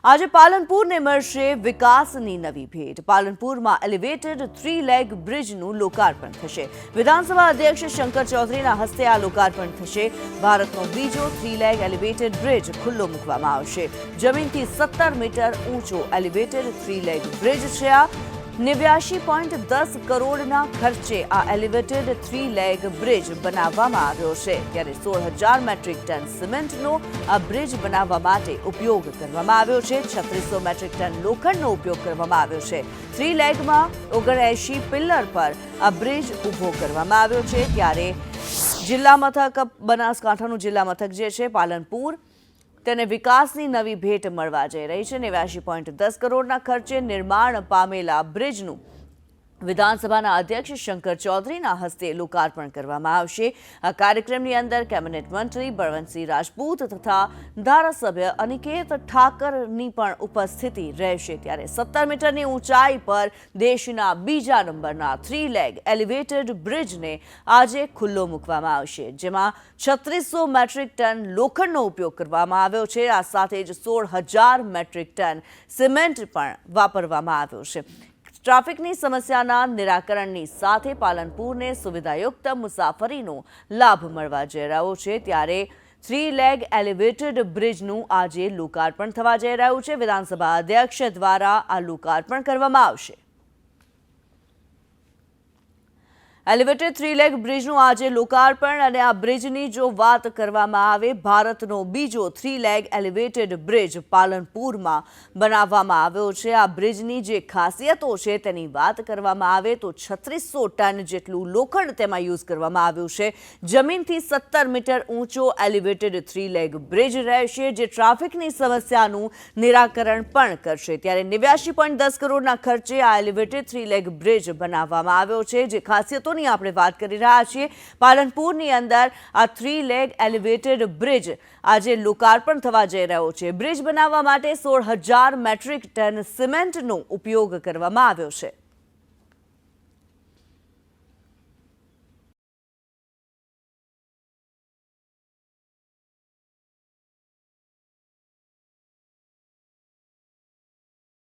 આજે પાલનપુરને મળશે વિકાસની નવી ભેટ। પાલનપુરમાં એલિવેટેડ 3 લેગ બ્રિજનું લોકાર્પણ થશે। વિધાનસભા અધ્યક્ષ શંકર ચૌધરીના હસ્તે આ લોકાર્પણ થશે। ભારતનો બીજો 3 લેગ એલિવેટેડ બ્રિજ ખુલ્લો મૂકવામાં આવશે। જમીનથી 17 મીટર ઊંચો એલિવેટેડ 3 લેગ બ્રિજ છે। આ 89.10 કરોડના ખર્ચે આ એલિવેટેડ 3 લેગ બ્રિજ બનાવવામાં આવ્યો છે। ત્યારે 16,000 મેટ્રિક ટન સિમેન્ટનો આ બ્રિજ બનાવવા માટે ઉપયોગ કરવામાં આવ્યો છે। 3600 મેટ્રિક ટન લોખંડનો ઉપયોગ કરવામાં આવ્યો છે। 3 લેગમાં 79 પિલ્લર પર આ બ્રિજ ઊભો કરવામાં આવ્યો છે। ત્યારે જિલ્લા મથક બનાસકાંઠાનું જિલ્લા મથક જે છે પાલનપુર તેને વિકાસની નવી ભેટ મળવા જઈ રહી છે। 89.10 કરોડના ખર્ચે નિર્માણ પામેલા બ્રિજનું વિધાનસભાના અધ્યક્ષ શંકર ચૌધરીના હસ્તે લોકાર્પણ કરવામાં આવશે। આ કાર્યક્રમની અંદર કેબિનેટ મંત્રી બળવંતસિંહ રાજપૂત તથા ધારાસભ્ય અનિકેત ઠાકરની પણ ઉપસ્થિતિ રહેશે। ત્યારે 17 મીટરની ઊંચાઈ પર દેશના બીજા નંબરના 3 લેગ એલિવેટેડ બ્રિજને આજે ખુલ્લો મૂકવામાં આવશે, જેમાં 3600 મેટ્રિક ટન લોખંડનો ઉપયોગ કરવામાં આવ્યો છે। આ સાથે જ 16,000 મેટ્રિક ટન સિમેન્ટ પણ વાપરવામાં આવ્યો છે। ટ્રાફિકની સમસ્યાના નિરાકરણની સાથે પાલનપુરને સુવિધાયુક્ત મુસાફરીનો લાભ મળવા જઈ રહ્યો છે। ત્યારે 3 લેગ એલિવેટેડ બ્રિજનું આજે લોકાર્પણ થવા જઈ રહ્યું છે। વિધાનસભા અધ્યક્ષ દ્વારા આ લોકાર્પણ કરવામાં આવશે। એલિવેટેડ 3 લેગ બ્રિજનું આજે લોકાર્પણ અને આ બ્રિજની જો વાત કરવામાં આવે, ભારતનો બીજો 3 લેગ એલિવેટેડ બ્રિજ પાલનપુરમાં બનાવવામાં આવ્યો છે। આ બ્રિજની જે ખાસિયતો છે તેની વાત કરવામાં આવે તો 3600 ટન જેટલું લોખંડ તેમાં યુઝ કરવામાં આવ્યું છે। જમીનથી 17 મીટર ઊંચો એલિવેટેડ 3 લેગ બ્રિજ રહેશે, જે ટ્રાફિકની સમસ્યાનું નિરાકરણ પણ કરશે। ત્યારે 89.10 કરોડના ખર્ચે આ એલિવેટેડ 3 લેગ બ્રિજ બનાવવામાં આવ્યો છે। જે ખાસિયતો આપણે વાત કરી રહ્યા છીએ, પાલનપુરની અંદર આ 3 લેગ એલિવેટેડ બ્રિજ આજે લોકાર્પણ થવા જઈ રહ્યો છે। બ્રિજ બનાવવા માટે 16,000 મેટ્રિક ટન સિમેન્ટનો ઉપયોગ કરવામાં આવ્યો છે।